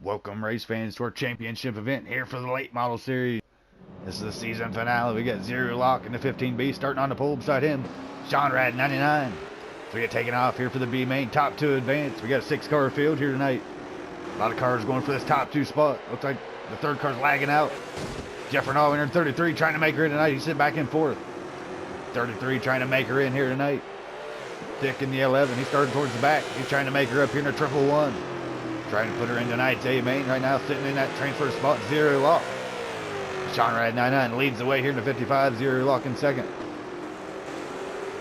Welcome, race fans, to our championship event here for the late model series. This is the season finale. We got Zero Lock in the 15B starting on the pole beside him. Sean Rad 99. So we get taken off here for the B main top two advance. We got a 6-car field here tonight. A lot of cars going for this top two spot. Looks like the third car's lagging out. Jeff Renoll entered 33, trying to make her in tonight. He's sitting back in fourth. 33 trying to make her in here tonight. Thick in the 11. He started towards the back. He's trying to make her up here in the 111. Trying to put her in tonight's A main right now, sitting in that transfer spot. Zero Lock. Sean Rad 99 leads the way here in the 55. Zero Lock in second.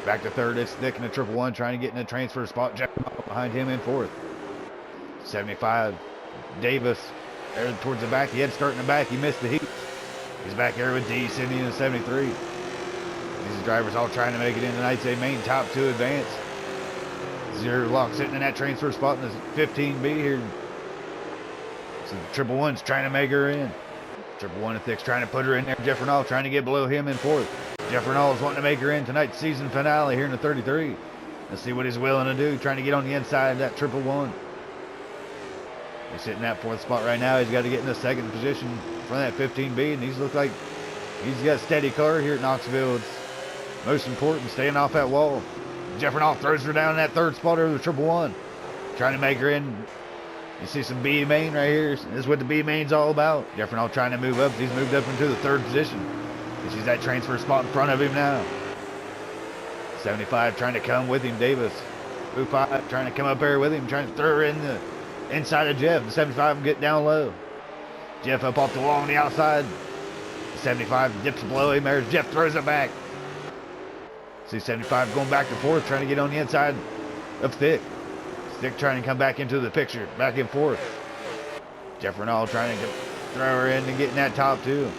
Back to third. It's Thick in the 111, trying to get in the transfer spot. Jeff behind him in fourth. 75. Davis there towards the back. He had to start in the back. He missed the heat. He's back there with D sitting in the 73. These drivers all trying to make it in tonight's A main top two advance. Zero Lock sitting in that transfer spot in the 15B here. So the 111's trying to make her in. 111 and Thick's trying to put her in there. Jeff Renoll trying to get below him in fourth. Jeff Renoll is wanting to make her in tonight's season finale here in the 33. Let's see what he's willing to do. Trying to get on the inside of that 111. He's sitting in that fourth spot right now. He's got to get in the second position from that 15B, and he's looked like he's got a steady car here at Knoxville. It's most important, staying off that wall. Jeff Renoll throws her down in that third spot over the 111. Trying to make her in. You see some B main right here. This is what the B main's all about. Jeff Renoll trying to move up. He's moved up into the third position. This is that transfer spot in front of him now. 75 trying to come with him. Davis. 05 trying to come up there with him. Trying to throw her in the inside of Jeff. The 75 will get down low. Jeff up off the wall on the outside. The 75 dips below him. There's Jeff, throws it back. See 75 going back and forth, trying to get on the inside of Thick. Thick trying to come back into the picture, back and forth. Jeff Renoll trying to throw her in and get in that top two.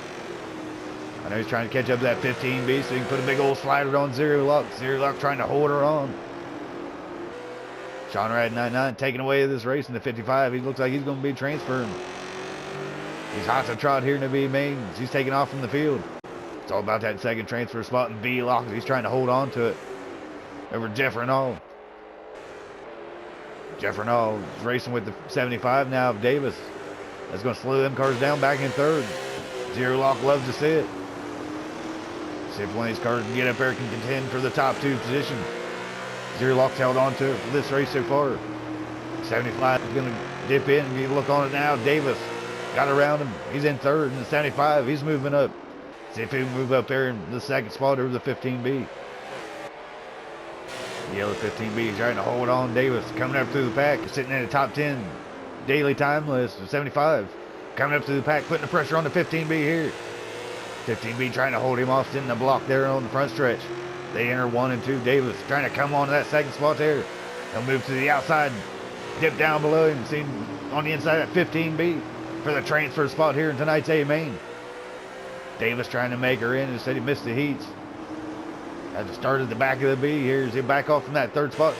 I know he's trying to catch up to that 15B so he can put a big old slider on Zero Lock. Zero Lock trying to hold her on. Sean Rad 99 taking away this race in the 55. He looks like he's going to be transferring. He's hot to trot here in the B mains. He's taking off from the field. It's all about that second transfer spot in B Lock. He's trying to hold on to it over Jeff Renoll. Jeff Renoll is racing with the 75 now of Davis. That's going to slow them cars down back in third. Zero Lock loves to see it. See if one of these cars can get up there, can contend for the top two position. Zero Lock's held on to it for this race so far. 75 is going to dip in and you look on it now. Davis got around him. He's in third, and the 75, he's moving up. See if he can move up there in the second spot over the 15B. The yellow 15B is trying to hold on. Davis coming up through the pack. Sitting in the top 10 daily time list of 75. Coming up through the pack, putting the pressure on the 15B here. 15B trying to hold him off, sitting the block there on the front stretch. They enter 1 and 2. Davis trying to come on to that second spot there. He'll move to the outside, dip down below him, see him on the inside of that 15B for the transfer spot here in tonight's A main. Davis trying to make her in. Instead, he missed the heats. Had to start at the back of the B. Here's him back off from that third spot.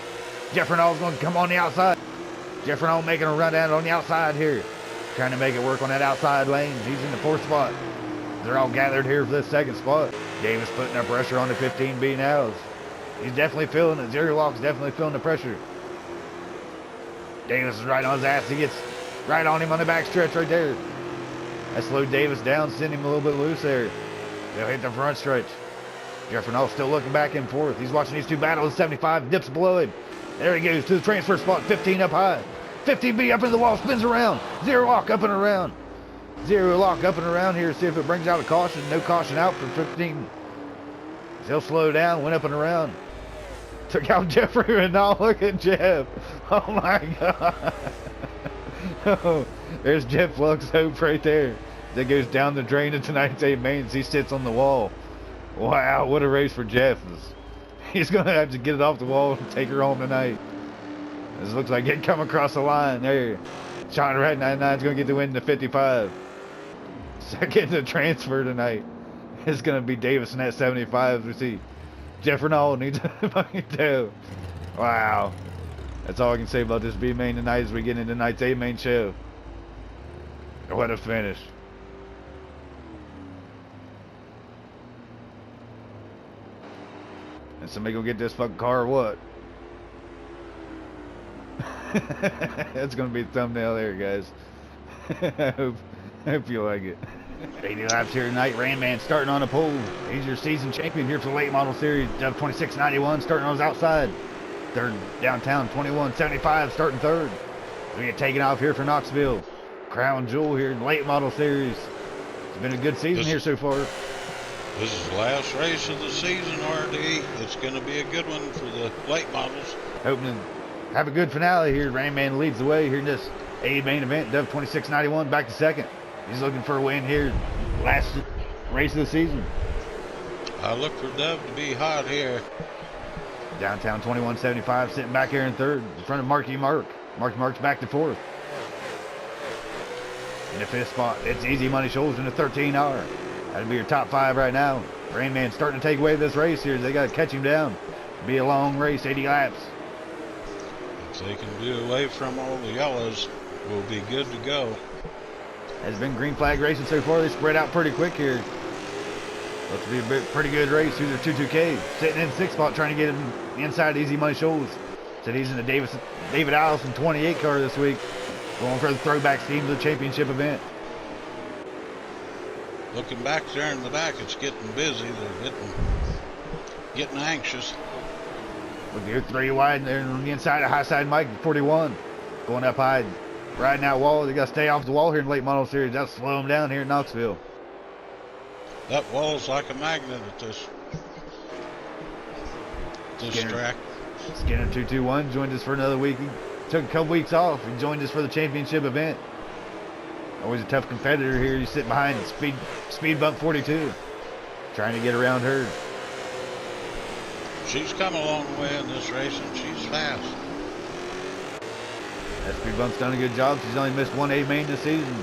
Jeff Renoll's going to come on the outside. Jeff Renoll making a run down on the outside here. Trying to make it work on that outside lane. He's in the fourth spot. They're all gathered here for this second spot. Davis putting their pressure on the 15B now. He's definitely feeling it. Zero Lock's definitely feeling the pressure. Davis is right on his ass. He gets right on him on the back stretch right there. That slowed Davis down, sent him a little bit loose there. They'll hit the front stretch. Jeff Renoll still looking back and forth. He's watching these two battles. 75 dips below him. There he goes to the transfer spot. 15 up high. 15B up into the wall, spins around. Zero Lock up and around. Zero Lock up and around here. See if it brings out a caution. No caution out for 15. He'll slow down. Went up and around. Took out Jeffrey Renoll. Look at Jeff. Oh my God. Oh, there's Jeff Luck's hope right there. That goes down the drain of tonight's A mains. He sits on the wall. Wow, what a race for Jeff. He's going to have to get it off the wall and take her home tonight. This looks like it come across the line there. Sean Rad 99 is going to get the win in the 55. Second to transfer tonight. It's going to be Davis in that 75. We see Jeff Renoll needs a fucking tail. Wow. That's all I can say about this B main tonight as we get into tonight's A main show. What a finish. And somebody gonna get this fucking car or what? That's gonna be the thumbnail there, guys. I hope you like it. 80 laps here tonight. Rainman starting on the pole. He's your season champion here for the late model series. Dove 2691 starting on his outside. Third downtown 2175 starting third. We get taken off here for Knoxville. Crown Jewel here in the late model series. It's been a good season here so far. This is the last race of the season, RD. It's going to be a good one for the late models. Hoping to have a good finale here. Rainman leads the way here in this A main event. Dove 2691 back to second. He's looking for a win here. Last race of the season. I look for Dove to be hot here. Downtown 2175 sitting back here in third in front of Marky Mark. Marky Mark's back to fourth. In the fifth spot, it's Easy Money Shoals in the 13R. That'll be your top five right now. Rainman starting to take away this race here. They got to catch him down. It'll be a long race, 80 laps. If they can do away from all the yellows, we'll be good to go. Has been green flag racing so far. They spread out pretty quick here. Looks to be a pretty good race. Who's their 22K? Sitting in sixth spot trying to get him inside Easy Money Shoals. Said he's in the David Allison 28 car this week. Going for the throwback scheme of the championship event. Looking back there in the back, it's getting busy. They're getting anxious. Look here, 3 wide there on the inside of high side Mike, 41. Going up high, riding that wall. They got to stay off the wall here in the late model series. That'll slow them down here in Knoxville. That wall's like a magnet at this track. Skinner 221 joined us for another week. He took a couple weeks off. He joined us for the championship event. Always a tough competitor here. He's sitting behind speed bump 42, trying to get around her. She's come a long way in this race, and she's fast. That speed bump's done a good job. She's only missed one A main this season.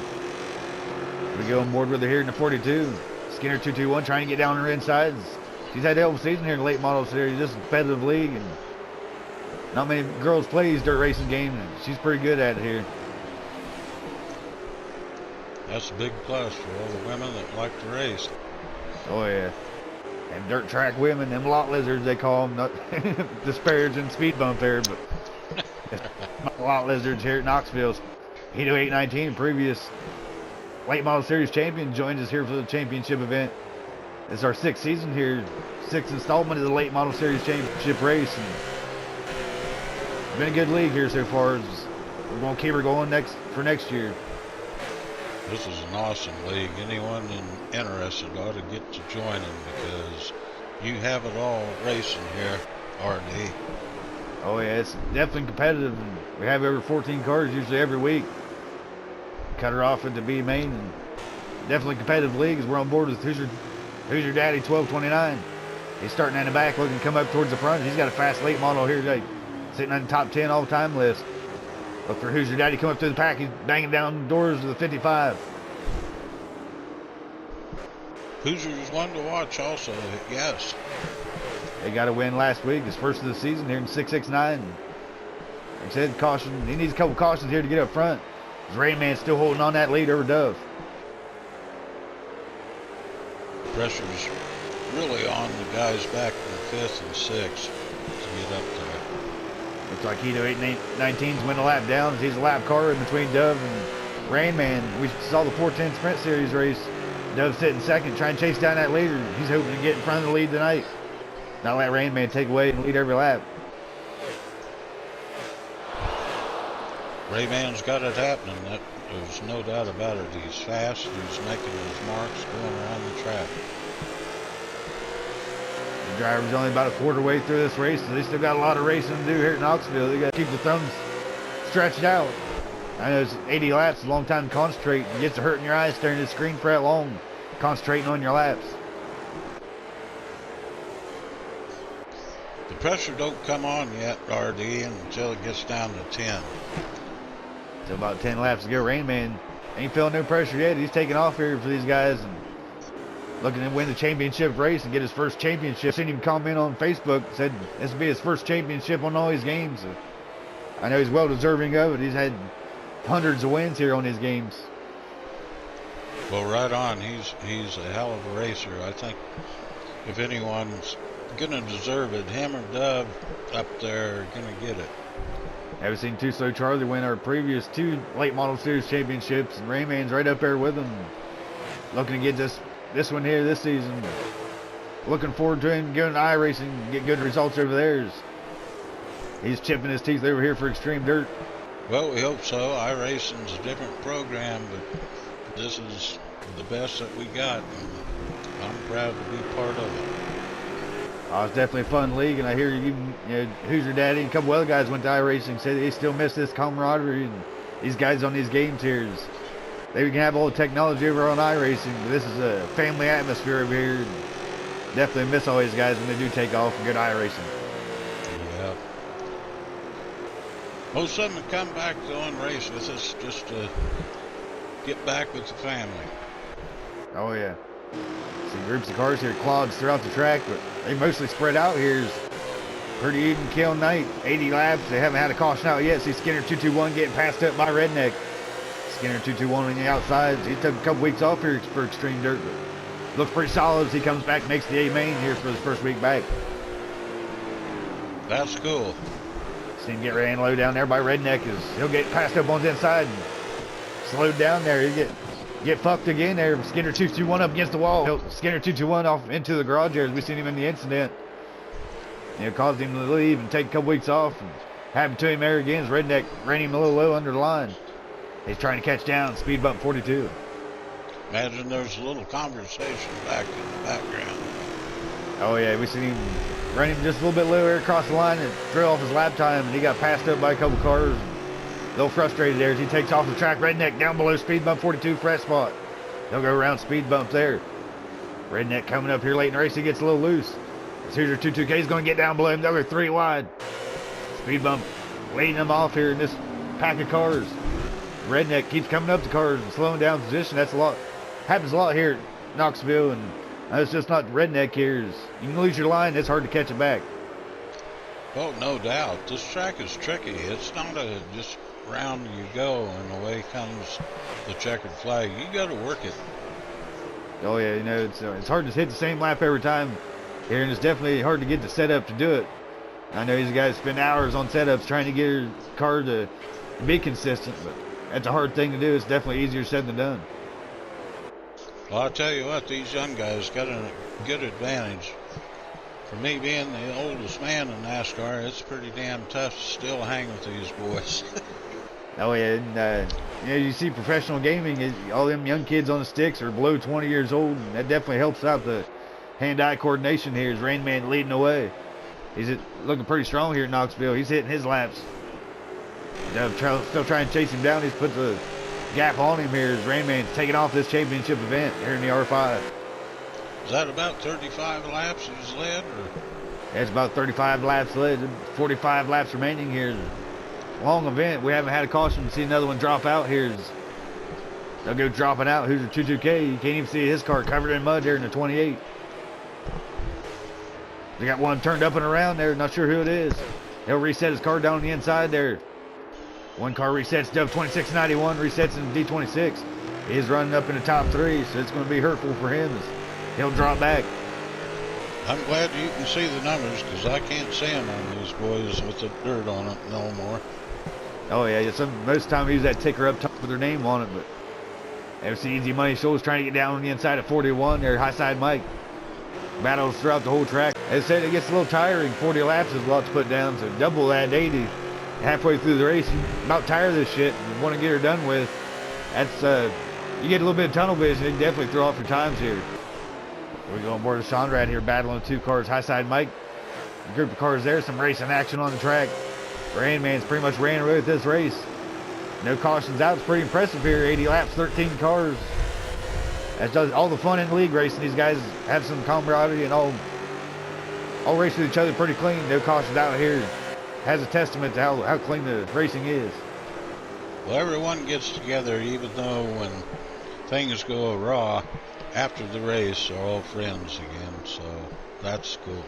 We go on board with her here in the 42. Skinner 221 trying to get down her insides. She's had a hell of a season here in the late model series. This is a competitive league, and not many girls play these dirt racing games, and she's pretty good at it here. That's a big plus for all the women that like to race. Oh yeah. And dirt track women, them lot lizards they call them, not disparaging speed bump there, but lot lizards here at Knoxville. Hito 819, previous late model series champion, joins us here for the championship event. It's our 6th season here, 6th installment of the late model series championship race. And it's been a good league here so far. We're going to keep her going for next year. This is an awesome league. Anyone interested ought to get to join them because you have it all racing here, RD. Oh yeah, it's definitely competitive. And we have over 14 cars usually every week. Cut her off at the B main, and definitely competitive league as we're on board with Who's Your Daddy 1229. He's starting in the back, looking to come up towards the front. He's got a fast late model here today, sitting on the top 10 all-time list. Look for Who's Your Daddy come up through the pack. He's banging down doors of the 55. Hoosiers one to watch also, yes. They got a win last week, his first of the season here in 669. Like I said, caution. He needs a couple cautions here to get up front. Rainman's still holding on that lead over Dove. Pressure's really on the guys back in 5th and 6th to get up there. Looks like Hito 819's win a lap down. He's a lap car in between Dove and Rainman. We saw the 410 Sprint Series race. Dove sitting second, trying to chase down that leader. He's hoping to get in front of the lead tonight. Not let Rainman take away and lead every lap. Rayman's got it happening. There's no doubt about it. He's fast. He's making his marks going around the track. The driver's only about a quarter way through this race, so they still got a lot of racing to do here at Knoxville. They got to keep the thumbs stretched out. I know it's 80 laps, a long time to concentrate. It gets to hurting your eyes staring at the screen for that long, concentrating on your laps. The pressure don't come on yet, RD, until it gets down to 10. So about 10 laps to go. Rainman ain't feeling no pressure yet. He's taking off here for these guys and looking to win the championship race and get his first championship. Seen him comment on Facebook, said this will be his first championship on all his games. So I know he's well deserving of it. He's had hundreds of wins here on his games. Well, right on. He's a hell of a racer. I think if anyone's gonna deserve it, him or Dove up there are gonna get it. Have seen Too Slow Charlie win our previous 2 late model series championships, and Rayman's right up there with him. Looking to get this one here this season. Looking forward to him going to iRacing and get good results over there. He's chipping his teeth over here for Xtreme Dirt. Well, we hope so. iRacing's a different program, but this is the best that we got, and I'm proud to be part of it. Oh, it's definitely a fun league, and I hear you know, Who's Your Daddy and a couple other guys went to iRacing, said they still miss this camaraderie and these guys on these game tiers. They can have all the technology over on iRacing, but this is a family atmosphere over here. And definitely miss all these guys when they do take off and go to iRacing. Yeah. Most of them come back to go and race with us just to get back with the family. Oh yeah. See groups of cars here, quads throughout the track, but they mostly spread out here. It's pretty even kill night. 80 laps. They haven't had a caution out yet. See Skinner 221 getting passed up by Redneck. Skinner 221 on the outside. He took a couple weeks off here for Xtreme Dirt, but looks pretty solid as he comes back, makes the A main here for his first week back. That's cool. See him get ran low down there by Redneck. He'll get passed up on the inside and slowed down there. He'll get fucked again there. Skinner 221 up against the wall. Skinner 221 off into the garage there as we seen him in the incident. It caused him to leave and take a couple weeks off. And happened to him there again as Redneck ran him a little low under the line. He's trying to catch down, speed bump 42. Imagine there's a little conversation back in the background. Oh yeah, we seen him run him just a little bit lower across the line and threw off his lap time, and he got passed up by a couple cars. A little frustrated there as he takes off the track. Redneck down below speed bump 42 fresh spot. He'll go around speed bump there. Redneck coming up here late in the race, he gets a little loose. Hoosier 22K is going to get down below him. They'll go 3 wide. Speed bump leading them off here in this pack of cars. Redneck keeps coming up the cars and slowing down position. That's a lot. Happens a lot here at Knoxville, and it's just not Redneck here. You can lose your line. It's hard to catch it back. Oh, no doubt. This track is tricky. It's not just round you go and away comes the checkered flag. You got to work it. Oh yeah, you know it's hard to hit the same lap every time here, and it's definitely hard to get the setup to do it. I know these guys spend hours on setups trying to get your car to be consistent, but that's a hard thing to do. It's definitely easier said than done. Well, I'll tell you what, these young guys got a good advantage. For me being the oldest man in NASCAR, it's pretty damn tough to still hang with these boys. Oh yeah, and you know, you see professional gaming, all them young kids on the sticks are below 20 years old, and that definitely helps out the hand-eye coordination here as Rain Man leading the way. He's looking pretty strong here in Knoxville. He's hitting his laps. Still trying to chase him down. He's put the gap on him here as Rain Man's taking off this championship event here in the R5. Is that about 35 laps he's led? Or? That's about 35 laps led. 45 laps remaining here. Long event. We haven't had a caution to see another one drop out here. They'll go dropping out. Hoosier 22K. You can't even see his car covered in mud there in the 28. They got one turned up and around there. Not sure who it is. He'll reset his car down on the inside there. One car resets Dove 2691, resets in D26. He's running up in the top 3, so it's going to be hurtful for him as he'll drop back. I'm glad you can see the numbers because I can't see them on these boys with the dirt on it no more. Oh yeah, most of the time we use that ticker up top with their name on it, but FC Easy Money Shows trying to get down on the inside of 41 there, high side Mike. Battles throughout the whole track. As I said, it gets a little tiring. 40 laps is a lot to put down, so double that 80. Halfway through the race, you about tired of this shit and want to get her done with. That's you get a little bit of tunnel vision, it can definitely throw off your times here. We go on board of Conrad here, battling 2 cars, high side Mike. A group of cars there, some racing action on the track. Rain Man's pretty much ran away with this race. No cautions out, it's pretty impressive here. 80 laps, 13 cars. That does all the fun in the league racing. These guys have some camaraderie and all race with each other pretty clean. No cautions out here. Has a testament to how clean the racing is. Well, everyone gets together, even though when things go awry after the race, are all friends again, so that's cool.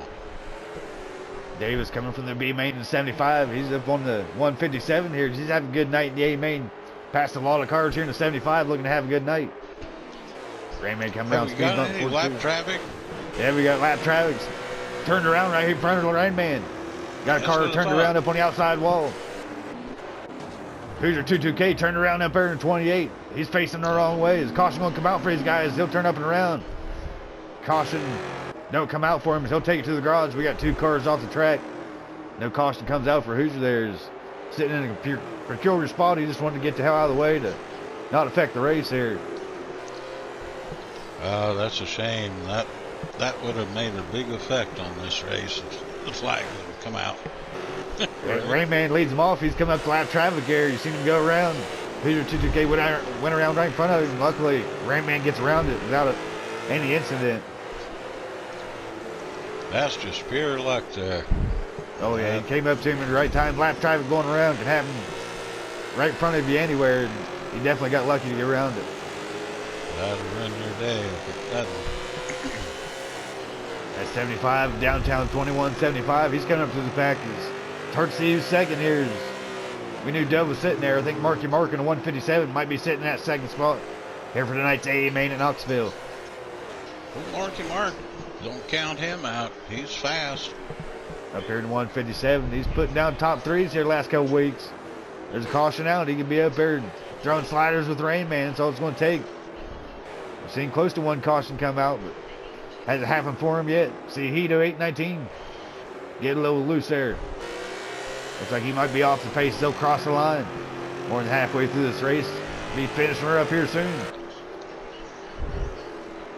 Davis coming from the B main in 75. He's up on the 157 here. He's having a good night in the A main. Passed a lot of cars here in the 75, looking to have a good night. Rayman coming down speed bump. Got any lap traffic? Yeah, we got lap traffic. Turned around right here in front of the Rain Man. Got a car turned around up on the outside wall. Hoosier 22K turned around up there in 28. He's facing the wrong way. Is caution going to come out for these guys? He'll turn up and around. Caution don't come out for him. He'll take it to the garage. We got 2 cars off the track. No caution comes out for Hoosier there. He's sitting in a peculiar spot. He just wanted to get the hell out of the way to not affect the race here. Oh, that's a shame. That would have made a big effect on this race if the flag would have come out. Rainman leads him off. He's coming up the lap traffic here. You seen him go around. Hoosier 22K went around right in front of him. Luckily, Rainman gets around it without any incident. That's just pure luck there. Oh, yeah. He came up to him at the right time. Lap traffic going around can happen right in front of you anywhere. And he definitely got lucky to get around it. That'll ruin your day if it doesn't. At 75, downtown 2175. He's coming up to the pack. It's hard to see who's second here. We knew Dove was sitting there. I think Marky Mark in a 157 might be sitting in that second spot here for tonight's AA main at Knoxville. Well, Marky Mark, don't count him out. He's fast. Up here in 157. He's putting down top threes here the last couple weeks. There's a caution out. He could be up there throwing sliders with Rain Man. That's all it's going to take. We've seen close to one caution come out, but hasn't happened for him yet. See, Hito 819 getting a little loose there. Looks like he might be off the pace. They'll cross the line more than halfway through this race. Be finishing her up here soon.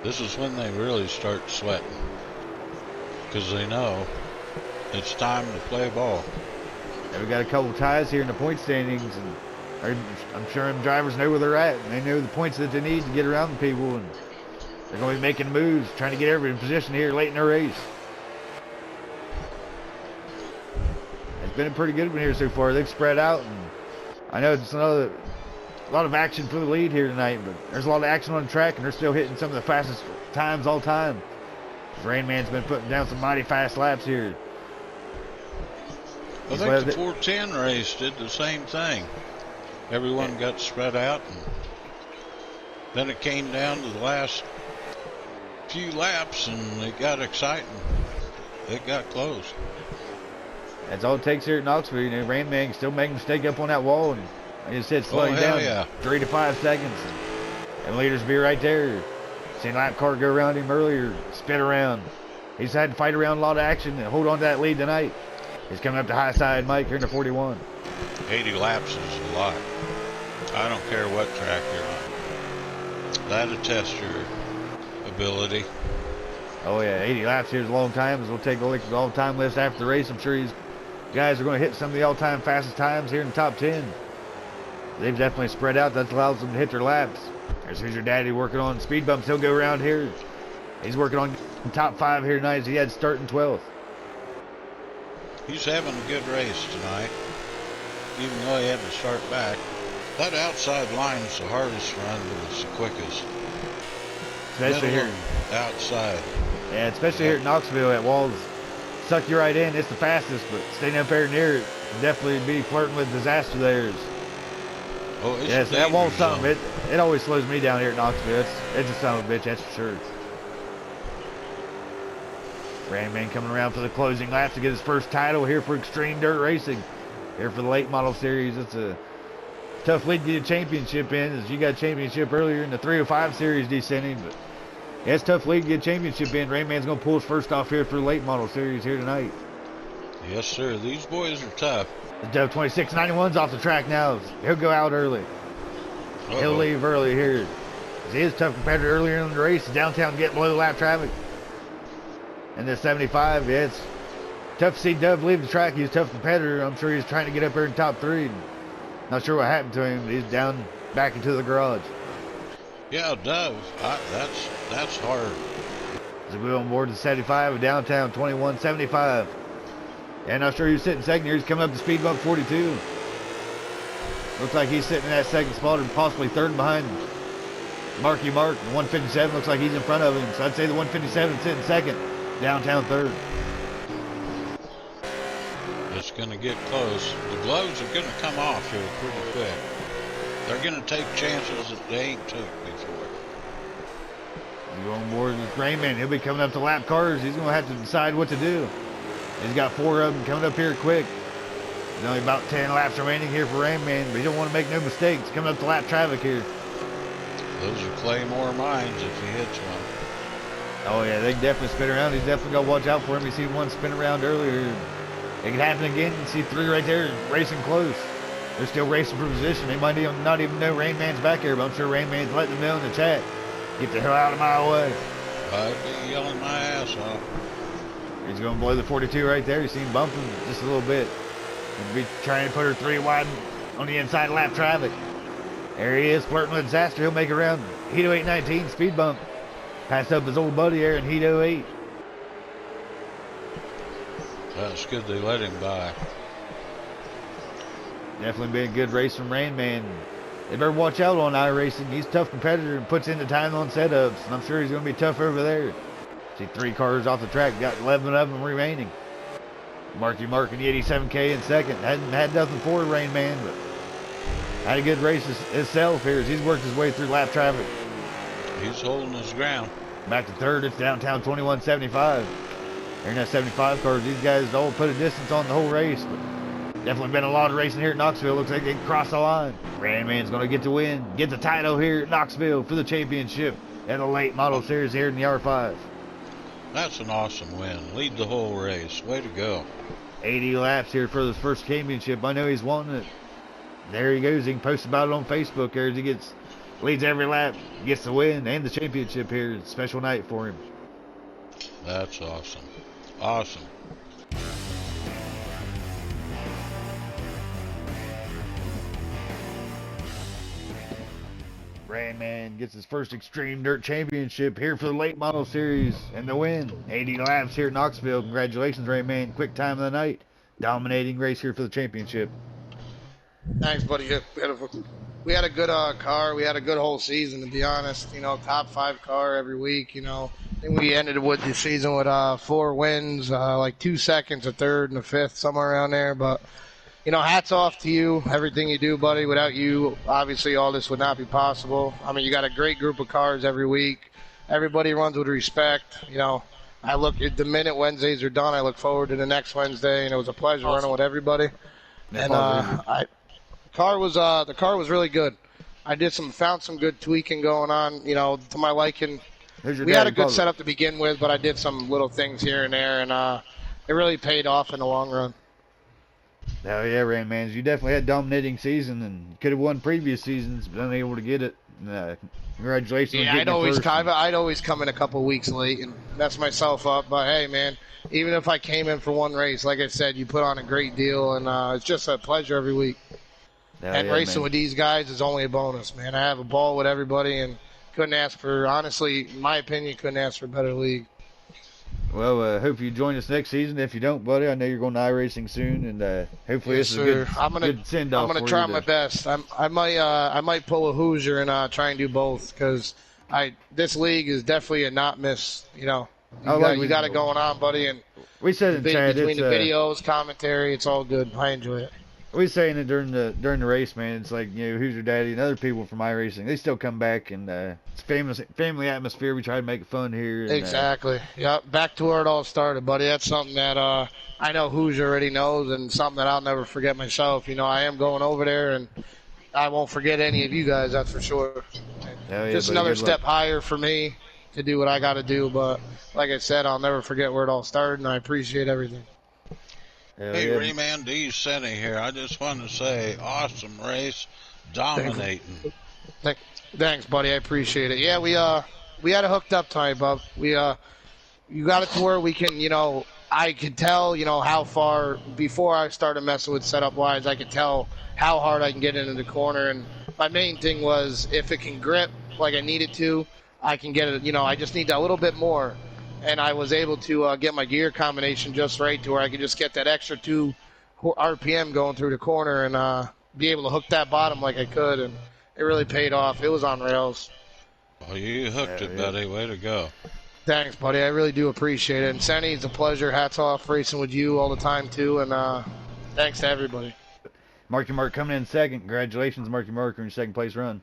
This is when they really start sweating, because they know it's time to play ball. And we got a couple ties here in the point standings, and I'm sure them drivers know where they're at, and they know the points that they need to get around the people, and they're going to be making moves, trying to get everybody in position here late in the race. It's been a pretty good one here so far. They've spread out, and I know it's a lot of action for the lead here tonight, but there's a lot of action on the track, and they're still hitting some of the fastest times all time. Rain Man's been putting down some mighty fast laps here. I think the 410 race did the same thing. Everyone got spread out, and then it came down to the last few laps, and it got exciting. It got close. That's all it takes here at Knoxville. You know, Rain Man still making a mistake up on that wall, and like I said, slowing down 3 to 5 seconds. And leaders be right there. Seen lap car go around him earlier, spin around. He's had to fight around a lot of action and hold on to that lead tonight. He's coming up to high side Mike here in the 41. 80 laps is a lot. I don't care what track you're on. That'll test your ability. Oh yeah, 80 laps here is a long time. As we'll take a look at the all-time list after the race. I'm sure these guys are going to hit some of the all-time fastest times here in the top 10. They've definitely spread out. That allows them to hit their laps. There's Hoosier Daddy working on speed bumps. He'll go around here. He's working on top 5 here tonight as he had starting 12th. He's having a good race tonight, even though he had to start back. That outside line is the hardest run, but it's the quickest. Especially here. Outside. Yeah, especially here at Knoxville at Walls. Suck you right in. It's the fastest, but staying up there near it definitely be flirting with disaster there. Oh, it's yes, that wall's something. It always slows me down here at Knoxville. It's a son of a bitch, that's for sure. Rain Man coming around for the closing laps to get his first title here for Xtreme Dirt Racing. Here for the late model series. It's a tough lead to get a championship in, as you got a championship earlier in the 305 series descending, but yeah, it's a tough lead to get a championship in. Rain Man's going to pull his first off here for the late model series here tonight. Yes, sir. These boys are tough. The Dove 2691's off the track now. He'll go out early. He'll leave early here. He is a tough competitor earlier in the race. Downtown getting below the lap traffic. And the 75, yeah, it's tough to see Dove leave the track. He's a tough competitor. I'm sure he's trying to get up here in top 3. Not sure what happened to him. He's down back into the garage. Yeah, Dove. That's hard. As we go on board the 75 of downtown 2175. Yeah, not sure who's sitting second here. He's coming up to speed bump 42. Looks like he's sitting in that second spot and possibly third behind Marky Mark. The 157 looks like he's in front of him. So I'd say the 157 sitting second, downtown third. It's going to get close. The gloves are going to come off here pretty quick. They're going to take chances that they ain't took before. You go on board with Raymond. He'll be coming up to lap cars. He's going to have to decide what to do. He's got 4 of them coming up here quick. There's only about 10 laps remaining here for Rain Man, but you don't want to make no mistakes coming up the lap traffic here. Those are Claymore mines if he hits one. Oh yeah, they can definitely spin around. He's definitely got to watch out for him. You see one spin around earlier. It can happen again. You see 3 right there racing close. They're still racing for position. They might not even know Rain Man's back here, but I'm sure Rain Man's letting them know in the chat. Get the hell out of my way. I'd be yelling my ass off. He's going to blow the 42 right there. You see him bumping just a little bit. He'll be trying to put her 3 wide on the inside lap traffic. There he is, flirting with disaster. He'll make it around Heat 0819 speed bump. Passed up his old buddy there in Heat 08. That's good they let him by. Definitely been a good race from Rain Man. They better watch out on iRacing. He's a tough competitor and puts in the time on setups. And I'm sure he's going to be tough over there. See 3 cars off the track. Got 11 of them remaining. Marky marking the 87K in second. Hadn't had nothing for Rain Man, but had a good race himself here as he's worked his way through lap traffic. He's holding his ground. Back to third. It's downtown 2175. They're in that 75 cars. These guys all put a distance on the whole race. But definitely been a lot of racing here at Knoxville. Looks like they can cross the line. Rain Man's going to get the win. Get the title here at Knoxville for the championship at the late model series here in the R5. That's an awesome win. Lead the whole race. Way to go. 80 laps here for this first championship. I know he's wanting it. There he goes. He can post about it on Facebook there as he leads every lap, gets the win and the championship here. It's a special night for him. That's awesome. Awesome. Rain Man gets his first Xtreme Dirt Championship here for the late model series and the win. 80 laps here at Knoxville. Congratulations, Rain Man. Quick time of the night. Dominating race here for the championship. Thanks, buddy. We had a good car. We had a good whole season, to be honest. You know, top 5 car every week. You know, I think we ended with the season with 4 wins, like 2 seconds, a third, and a fifth, somewhere around there. But you know, hats off to you, everything you do, buddy. Without you, obviously, all this would not be possible. I mean, you got a great group of cars every week. Everybody runs with respect. You know, I look at the minute Wednesdays are done, I look forward to the next Wednesday, and it was a pleasure running with everybody. And the car was really good. I found some good tweaking going on, you know, to my liking. We had a good setup to begin with, but I did some little things here and there, and it really paid off in the long run. Oh yeah, Rain Man, you definitely had a dominating season and could have won previous seasons, but unable to get it. Congratulations. Yeah, I'd always come in a couple weeks late and mess myself up. But hey, man, even if I came in for one race, like I said, you put on a great deal, and it's just a pleasure every week. And racing with these guys is only a bonus, man. I have a ball with everybody, and couldn't ask for, honestly, in my opinion, couldn't ask for a better league. Well, hope you join us next season. If you don't, buddy, I know you're going to iRacing soon, and hopefully yes, this is a good send-off. I'm gonna try my best. I might pull a Hoosier and try and do both, because this league is definitely a not miss. You know, you got it going on, buddy, and we said in chat between the videos, commentary, it's all good. I enjoy it. We saying it during the race, man. It's like, you know, Who's Your Daddy and other people from iRacing, they still come back, and it's family atmosphere. We try to make it fun here. And, exactly. Yep. Back to where it all started, buddy. That's something that I know Hoosier already knows, and something that I'll never forget myself. You know, I am going over there, and I won't forget any of you guys. That's for sure. Yeah, just another step higher for me to do what I got to do. But like I said, I'll never forget where it all started, and I appreciate everything. Hey, Rayman D. Senny here. I just want to say, awesome race, dominating. Thanks, buddy. I appreciate it. Yeah, we had it hooked up tonight, bub. You got it to where we can, you know, I could tell, you know, how far before I started messing with setup wise, I could tell how hard I can get into the corner. And my main thing was, if it can grip like I need it to, I can get it. You know, I just need a little bit more. And I was able to get my gear combination just right to where I could just get that extra 2 RPM going through the corner and be able to hook that bottom like I could. And it really paid off. It was on rails. Oh, you hooked it, buddy. Way to go. Thanks, buddy. I really do appreciate it. And Senny, it's a pleasure. Hats off racing with you all the time, too. And thanks to everybody. Marky Mark coming in second. Congratulations, Marky Mark, on your second place run.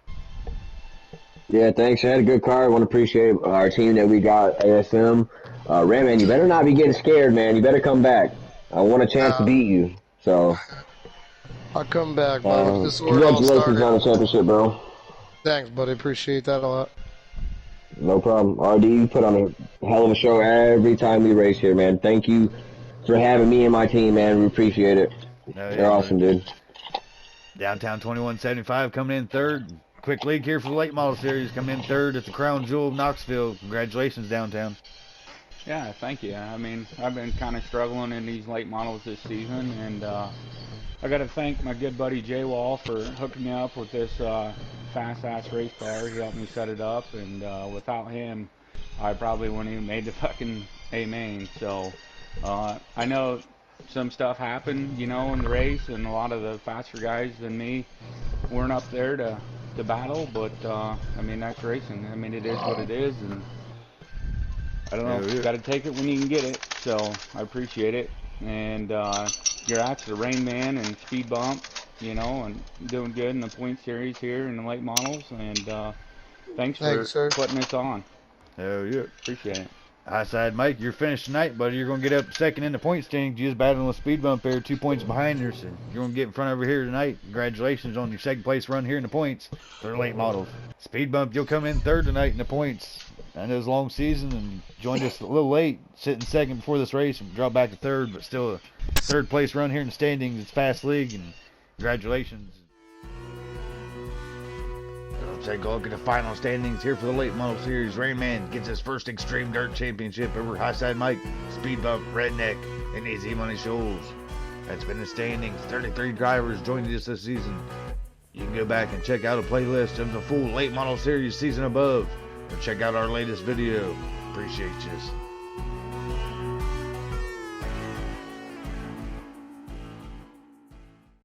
Yeah, thanks. I had a good car. I want to appreciate our team that we got, ASM. Rayman, you better not be getting scared, man. You better come back. I want a chance to beat you. So I'll come back, bud. This is where it all Congratulations started. on the championship, bro. Thanks, buddy. Appreciate that a lot. No problem. RD, you put on a hell of a show every time we race here, man. Thank you for having me and my team, man. We appreciate it. They're awesome, dude. Downtown 2175 coming in third. Quick league here for the late model series. Coming in third at the Crown Jewel of Knoxville. Congratulations, Downtown. Yeah, thank you. I mean, I've been kind of struggling in these late models this season, and I got to thank my good buddy Jay Wall for hooking me up with this fast-ass race car. He helped me set it up, and without him, I probably wouldn't even made the fucking A-main. So I know some stuff happened, you know, in the race, and a lot of the faster guys than me weren't up there to battle, but I mean, that's racing. I mean, it is what it is, and I don't know, you got to take it when you can get it, so I appreciate it. And you're after the Rain Man and Speed Bump, you know, and doing good in the point series here in the late models, and thanks for putting this on. Hell yeah. Appreciate it. High side Mike, you're finished tonight, buddy. You're going to get up second in the point standings. You just battling with Speed Bump there, 2 points behind her, so you're going to get in front of her here tonight. Congratulations on your second place run here in the points for the late models. Speed Bump, you'll come in third tonight in the points. I know it's a long season and joined us a little late, sitting second before this race and dropped back to third, but still a third place run here in the standings. It's Fast League, and congratulations. Let's take a look at the final standings here for the late model series. Rain Man gets his first Xtreme Dirt Championship over High Side Mike, Speed Bump, Redneck, and Easy Money Shoals. That's been the standings. 33 drivers joined us this season. You can go back and check out a playlist of the full late model series season above, or check out our latest video. Appreciate you.